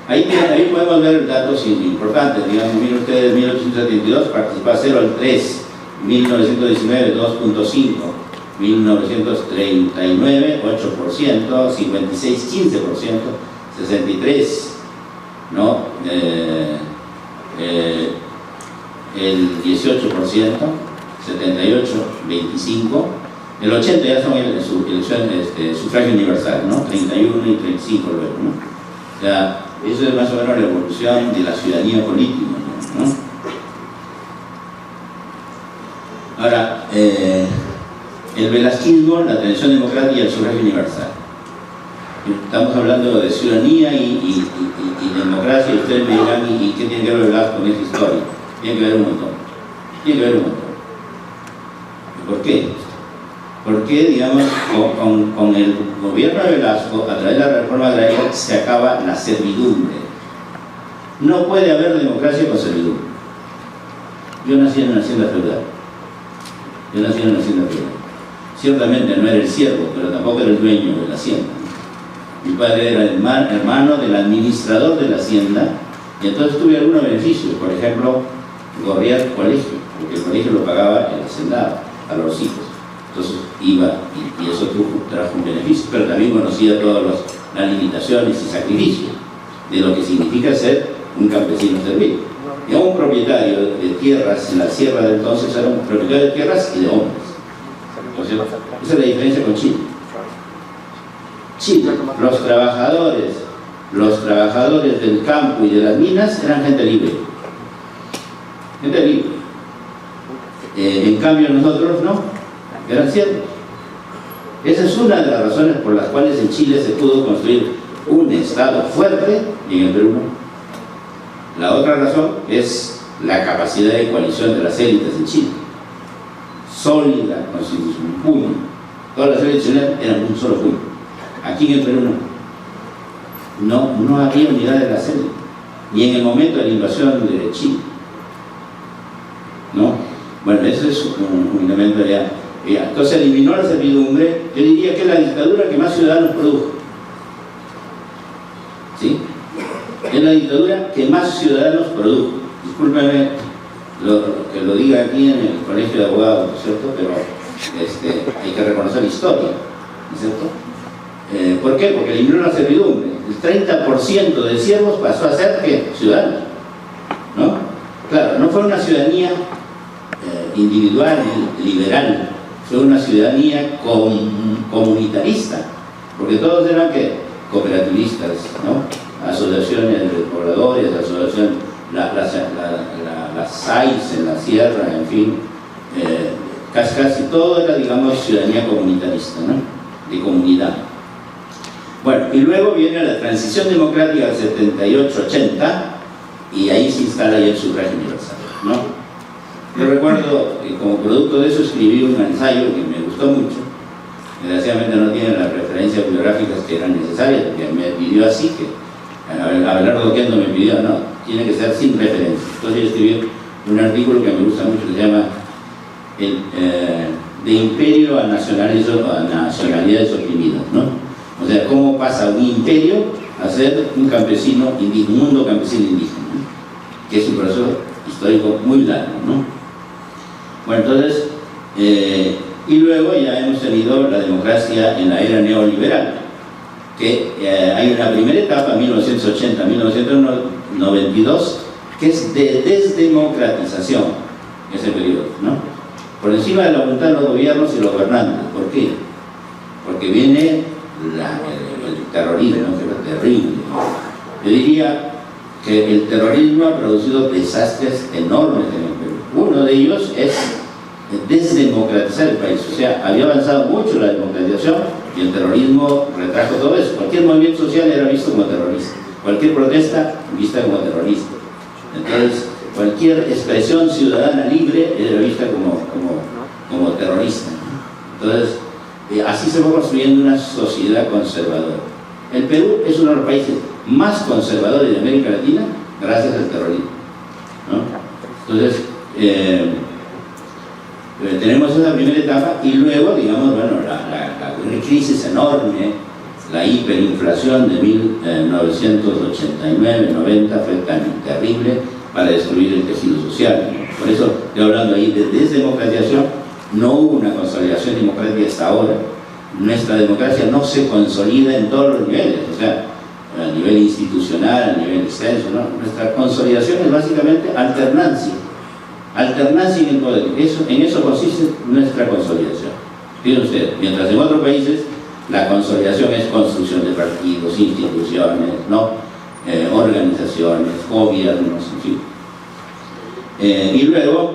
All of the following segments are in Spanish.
Ahí podemos ver datos importantes. Digamos, miren ustedes, 1872 participaba 0 al 3, 1919 2.5, 1939 8%, 56 15%, 63, ¿no? El 18%, 78 25, el 80 ya son elección, sufragio universal, ¿no? 31 y 35 luego, ¿no? O sea, eso es más o menos la evolución de la ciudadanía política, ¿no? Ahora, el velasquismo, la tradición democrática y el sufragio universal. Estamos hablando de ciudadanía y democracia, y ustedes me dirán, ¿y qué tiene que ver Velasco con esa historia? Tiene que ver un montón. Tiene que ver un montón. ¿Por qué? Porque, digamos, con el gobierno de Velasco, a través de la reforma agraria, se acaba la servidumbre. No puede haber democracia con servidumbre. Yo nací en una hacienda feudal. Ciertamente no era el siervo, pero tampoco era el dueño de la hacienda. Mi padre era el hermano del administrador de la hacienda, y entonces tuve algunos beneficios. Por ejemplo, gorrear colegio, porque el colegio lo pagaba el hacendado a los hijos. Entonces iba y eso trajo un beneficio, pero también conocía todas las limitaciones y sacrificios de lo que significa ser un campesino servil. Y un propietario de tierras en la sierra de entonces era un propietario de tierras y de hombres. Entonces, esa es la diferencia con Chile. Chile, los trabajadores del campo y de las minas eran gente libre. Gente libre. En cambio nosotros no, eran siervos. Esa es una de las razones por las cuales en Chile se pudo construir un Estado fuerte y en el Perú no. La otra razón es la capacidad de coalición de las élites en Chile. Sólida, constitución, un puño. Todas las élites chilenas eran un solo puño. Aquí en el Perú no había unidad de las élites, ni en el momento de la invasión de Chile. ¿No? Bueno, eso es un elemento ya. Entonces eliminó la servidumbre. Yo diría que es la dictadura que más ciudadanos produjo. ¿Sí? Es la dictadura que más ciudadanos produjo. Discúlpeme que lo diga aquí en el colegio de abogados, ¿no es cierto? Pero hay que reconocer la historia, ¿no es cierto? ¿Por qué? Porque eliminó la servidumbre. El 30% de siervos pasó a ser, ¿qué? Ciudadanos, ¿no? Claro, no fue una ciudadanía individual, liberal, fue una ciudadanía comunitarista, porque todos eran, ¿qué? Cooperativistas, ¿no? Asociaciones de pobladores, asociaciones, las SAIS en la sierra, en fin, casi todo era, digamos, ciudadanía comunitarista, ¿no? De comunidad. Bueno, y luego viene la transición democrática del 78-80 y ahí se instala ya el sufragio universal, ¿no? Yo recuerdo que como producto de eso escribí un ensayo que me gustó mucho. Desgraciadamente no tiene las referencias bibliográficas que eran necesarias, porque me pidió así, que Abelardo Oquendo me pidió, no, tiene que ser sin referencia. Entonces yo escribí un artículo que me gusta mucho, que se llama De imperio a nacionalidades oprimidas, ¿no? O sea, cómo pasa un imperio a ser un campesino indígena, un mundo campesino indígena, ¿no? Que es un proceso histórico muy largo, ¿no? Bueno, entonces, y luego ya hemos tenido la democracia en la era neoliberal, que hay una primera etapa, 1980-1992, que es de desdemocratización, ese periodo, ¿no? Por encima de la voluntad de los gobiernos y los gobernantes. ¿Por qué? Porque viene el terrorismo, que es terrible. Yo diría que el terrorismo ha producido desastres enormes en el Perú. Uno de ellos es desdemocratizar el país. O sea, había avanzado mucho la democratización y el terrorismo retrajo todo eso. Cualquier movimiento social era visto como terrorista. Cualquier protesta vista como terrorista. Entonces, cualquier expresión ciudadana libre era vista como terrorista. Entonces, así se fue construyendo una sociedad conservadora. El Perú es uno de los países más conservadores de América Latina gracias al terrorismo, ¿no? Entonces, tenemos esa primera etapa y luego, digamos, bueno, la crisis enorme La hiperinflación de 1989-90 fue tan terrible para destruir el tejido social. Por eso estoy hablando ahí de desdemocratización. No hubo una consolidación democrática hasta ahora. Nuestra democracia no se consolida en todos los niveles, o sea, a nivel institucional, a nivel extenso, ¿no? Nuestra consolidación es básicamente alternancia en el poder. En eso consiste nuestra consolidación. Fíjense ustedes, mientras en otros países la consolidación es construcción de partidos, instituciones, ¿no? Organizaciones, gobiernos, en fin. Y luego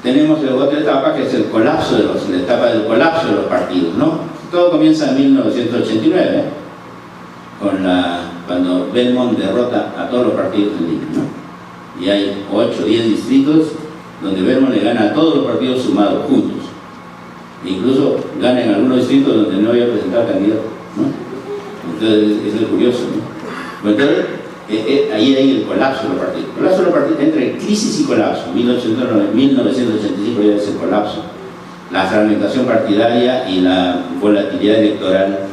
tenemos la otra etapa, que es la etapa del colapso de los partidos, ¿no? Todo comienza en 1989, cuando Belmont derrota a todos los partidos en Lima, ¿no? Y hay 8 o 10 distritos donde Belmont le gana a todos los partidos sumados juntos. Incluso gana en algunos distritos donde no había presentado candidato, ¿no? Entonces, eso es curioso, ¿no? Bueno, entonces, ahí hay el colapso de los partidos. El colapso de los partidos, entre crisis y colapso. 1985 ya es el colapso. La fragmentación partidaria y la volatilidad electoral,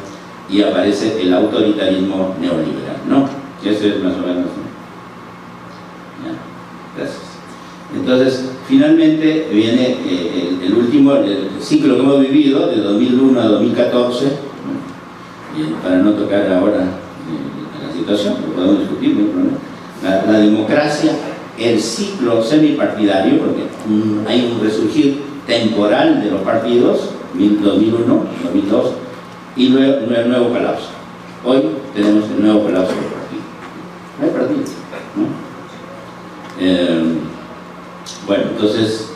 y aparece el autoritarismo neoliberal, ¿no? Eso es más o menos, ¿no? Ya, gracias. Entonces, finalmente viene el último ciclo que hemos vivido, de 2001 a 2014, ¿no? Para no tocar ahora la situación, lo podemos discutir, no hay problema. La democracia, el ciclo semipartidario, porque hay un resurgir temporal de los partidos, 2001, 2002, y luego el nuevo colapso. Hoy tenemos el nuevo colapso del partido. No hay partido, ¿no? Bueno, entonces,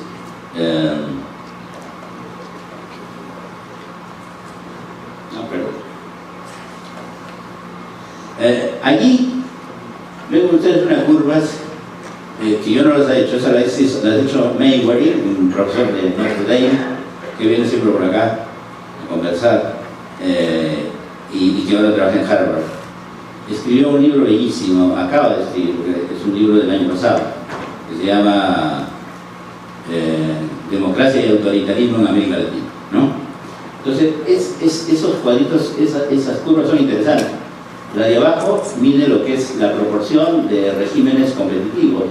allí ven ustedes unas curvas que yo no las he hecho, esa las ha hecho Mayweather, un profesor de Notre Dame, que viene siempre por acá a conversar, y que ahora trabaja en Harvard. Escribió un libro bellísimo, acaba de escribir, es un libro del año pasado, que se llama Democracia y Autoritarismo en América Latina, ¿no? Entonces, esos cuadritos, esas curvas son interesantes. La de abajo mide lo que es la proporción de regímenes competitivos,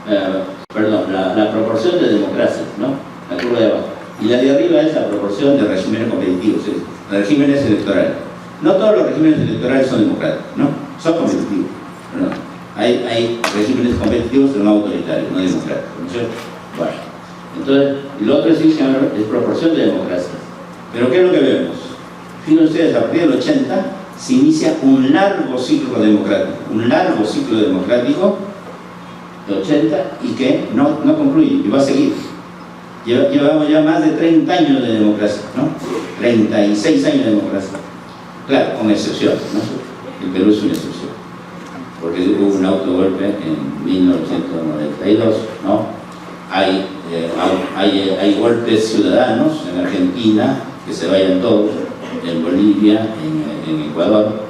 la proporción de democracia, ¿no? La curva de abajo. Y la de arriba es la proporción de regímenes competitivos, regímenes electorales. No todos los regímenes electorales son democráticos, ¿no? Son competitivos, ¿no? Hay regímenes competitivos pero no autoritarios, no democráticos, ¿no es cierto? Bueno, entonces, lo otro es proporción de democracia. Pero ¿qué es lo que vemos? Fíjense ustedes, a partir del 80 se inicia un largo ciclo democrático de 80 y que no concluye, y va a seguir. Llevamos ya más de 30 años de democracia, ¿no? 36 años de democracia. Claro, con excepción, ¿no? El Perú es una excepción, porque hubo un autogolpe en 1992, ¿no? Hay golpes ciudadanos en Argentina, que se vayan todos, en Bolivia, en Ecuador.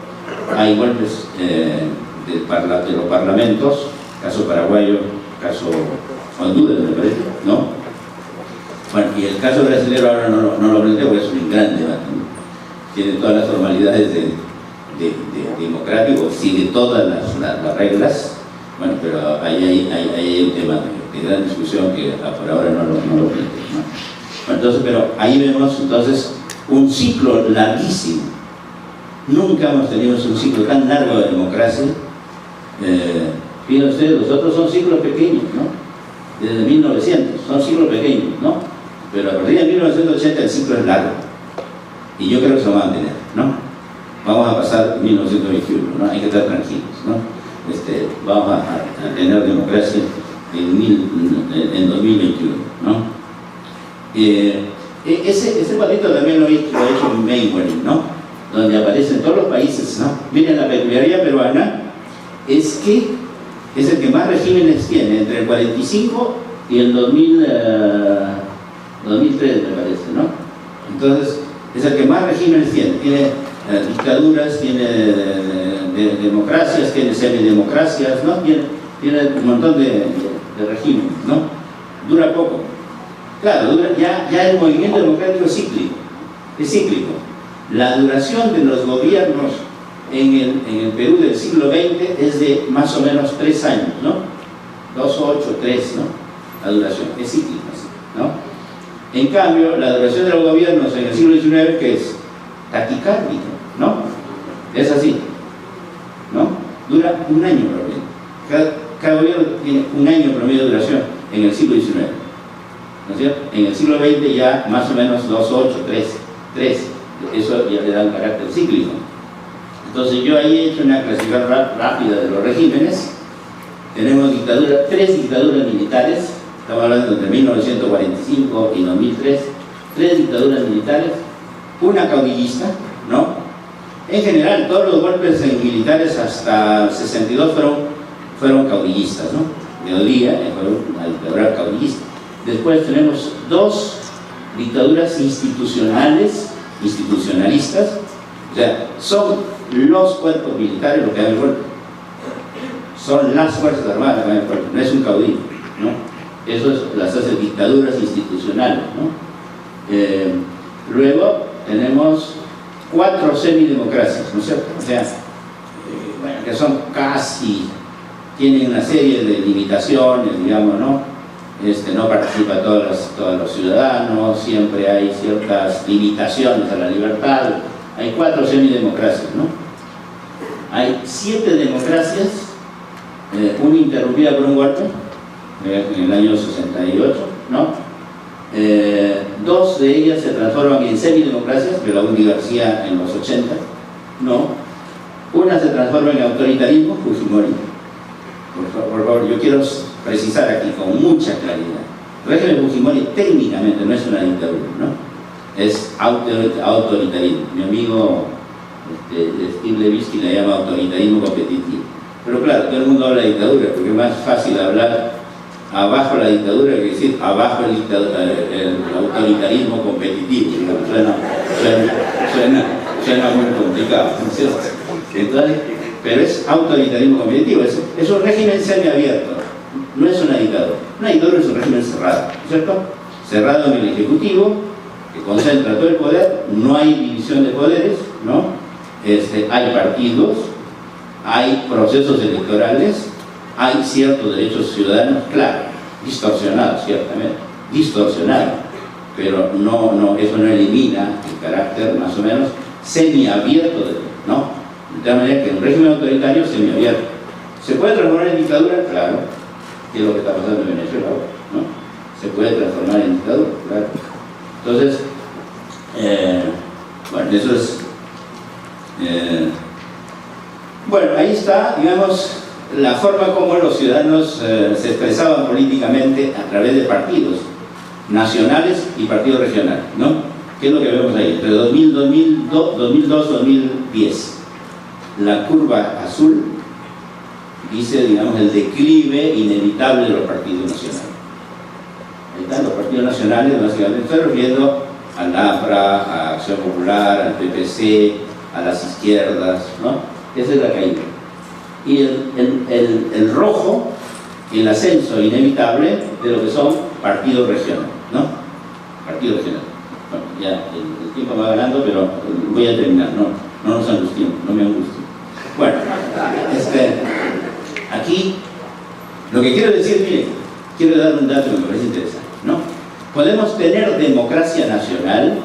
Hay golpes de los parlamentos, caso paraguayo, caso Honduras, me parece, ¿no? Bueno, y el caso brasileño ahora no lo planteo porque es un gran debate, ¿no? Tiene todas las formalidades de democrático, sigue todas las reglas, bueno, pero ahí hay un tema de gran discusión que por ahora no lo planteo, ¿no? Bueno, entonces, pero ahí vemos entonces un ciclo larguísimo. Nunca hemos tenido un ciclo tan largo de democracia. Fíjense ustedes, los otros son ciclos pequeños, ¿no? Desde 1900, son ciclos pequeños, ¿no? Pero a partir de 1980 el ciclo es largo. Y yo creo que se va a mantener, ¿no? Vamos a pasar 1921, ¿no? Hay que estar tranquilos, ¿no? Vamos a tener democracia en 2021, ¿no? Ese cuadrito también lo ha hecho Mayweather, ¿no? Donde aparecen todos los países, ¿no? Miren, la peculiaridad peruana es que es el que más regímenes tiene, entre el 45 y el 2003, me parece, ¿no? Entonces, es el que más regímenes tiene. Tiene dictaduras, tiene democracias, tiene semidemocracias, ¿no? Tiene un montón de regímenes, ¿no? Dura poco. Claro, ya el movimiento democrático es cíclico. La duración de los gobiernos en el Perú del siglo XX es de más o menos 3 años, ¿no? 2, 8, 3, ¿no? La duración, es cíclica, ¿no? En cambio, la duración de los gobiernos en el siglo XIX, que es taquicárdica, ¿no? Es así, ¿no? Dura un año promedio. Cada gobierno tiene un año promedio de duración en el siglo XIX, ¿no es cierto? En el siglo XX ya más o menos 2, 8, 3. Eso ya le da un carácter cíclico. Entonces yo ahí he hecho una clasificación rápida de los regímenes. Tenemos 3 dictaduras militares, estamos hablando entre 1945 y 2003, 3 dictaduras militares, una caudillista, ¿no? En general, todos los golpes militares hasta el 62 fueron caudillistas, ¿no? Teoría, fue una dictadura caudillista. Después tenemos 2 dictaduras institucionalistas, o sea, son los cuerpos militares los que dan el golpe. Son las fuerzas armadas que dan el golpe, no es un caudillo, ¿no? Eso las hace dictaduras institucionales, ¿no? Luego tenemos 4 semidemocracias, ¿no es cierto? O sea, bueno, que son casi, tienen una serie de limitaciones, digamos, ¿no? No participa todos los ciudadanos, siempre hay ciertas limitaciones a la libertad. Hay 4 semidemocracias, ¿no? Hay 7 democracias, una interrumpida por un golpe, en el año 68, ¿no? 2 de ellas se transforman en semidemocracias, Belaúnde García en los 80, ¿no? Una se transforma en autoritarismo, Fujimori. Por favor, yo quiero precisar aquí con mucha claridad. El régimen Fujimori técnicamente no es una dictadura, ¿no? Es autoritarismo. Mi amigo Steve Levitsky le llama autoritarismo competitivo. Pero claro, todo el mundo habla de dictadura, porque es más fácil hablar abajo la dictadura que decir abajo el autoritarismo competitivo. Suena muy complicado, ¿no es cierto? Entonces, pero es autoritarismo competitivo, es un régimen semiabierto, no es una dictadura. Una dictadura es un régimen cerrado, ¿no es cierto? Cerrado en el Ejecutivo, que concentra todo el poder, no hay división de poderes, ¿no? Hay partidos, hay procesos electorales, hay ciertos derechos ciudadanos, claro, distorsionados, ciertamente, distorsionados, pero eso no elimina el carácter más o menos semiabierto, ¿no? De tal manera que un régimen autoritario semiabierto. ¿Se puede transformar en dictadura? Claro, que es lo que está pasando en Venezuela ahora, ¿no? Se puede transformar en dictadura, claro. Entonces, bueno, eso es... bueno, ahí está, digamos, la forma como los ciudadanos se expresaban políticamente a través de partidos nacionales y partidos regionales, ¿no? ¿Qué es lo que vemos ahí? Entre 2002-2010. La curva azul dice, digamos, el declive inevitable de los partidos nacionales. Ahí están los partidos nacionales, básicamente estoy refiriendo al APRA, a Acción Popular, al PPC, a las izquierdas, ¿no? Esa es la caída. Y el rojo, el ascenso inevitable de lo que son partidos regionales, ¿no? Partidos regionales. Bueno, ya el tiempo va ganando, pero voy a terminar, no nos angustiemos, no me angustio. Bueno, aquí lo que quiero decir, miren, quiero dar un dato que me parece interesante, ¿no? Podemos tener democracia nacional,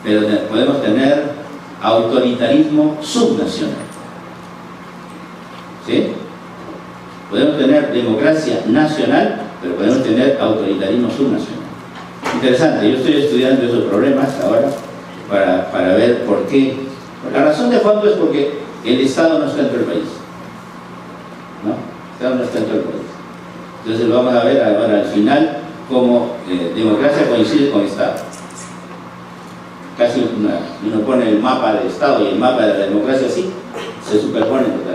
pero podemos tener autoritarismo subnacional. ¿Sí? Podemos tener democracia nacional, pero podemos tener autoritarismo subnacional. Interesante, yo estoy estudiando esos problemas ahora para ver por qué. La razón de fondo es porque el Estado no está en todo el país, ¿no? El Estado no está en todo el país. Entonces lo vamos a ver ahora al final cómo democracia coincide con Estado. Casi uno pone el mapa del Estado y el mapa de la democracia así, se superponen totalmente.